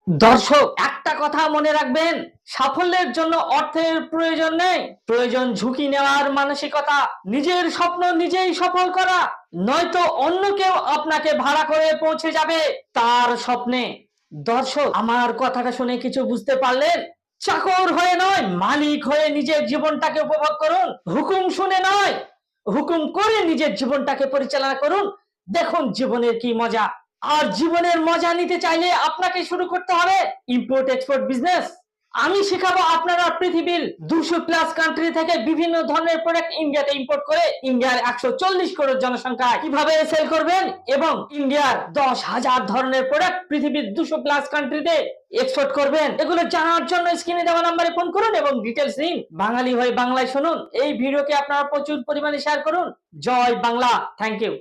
দর্শক, একটা কথা মনে রাখবেন, সাফল্যের জন্য অর্থের প্রয়োজন নেই, প্রয়োজন ঝুঁকি নেওয়ার মানসিকতা। নিজের স্বপ্ন নিজেই সফল করা, নয়তো অন্য কেউ আপনাকে ভাড়া করে পৌঁছে যাবে তার স্বপ্নে। দর্শক, আমার কথাটা শুনে কিছু বুঝতে পারলেন? চাকর হয়ে নয়, মালিক হয়ে নিজের জীবনটাকে উপভোগ করুন। হুকুম শুনে নয়, হুকুম করে নিজের জীবনটাকে পরিচালনা করুন। দেখুন জীবনের কি মজা। আর জীবনের মজা নিতে চাইলে আপনাকে শুরু করতে হবে ইম্পোর্ট এক্সপোর্ট বিজনেস। আমি শেখাবো আপনারা পৃথিবীর 200+ কান্ট্রি থেকে বিভিন্ন ধরনের প্রোডাক্ট ইন্ডিয়াতে ইম্পোর্ট করে ইন্ডিয়ার 140 করোড় জনসংখ্যা কিভাবে সেল করবেন, এবং ইন্ডিয়ার 10,000 ধরনের প্রোডাক্ট পৃথিবীর 200+ কান্ট্রিতে এক্সপোর্ট করবেন। এগুলো জানার জন্য স্ক্রিনে দেওয়া নাম্বারে ফোন করুন এবং ডিটেলস নিন। বাঙালি হয়ে বাংলায় শুনুন। এই ভিডিওকে আপনারা প্রচুর পরিমাণে শেয়ার করুন। জয় বাংলা। Thank you.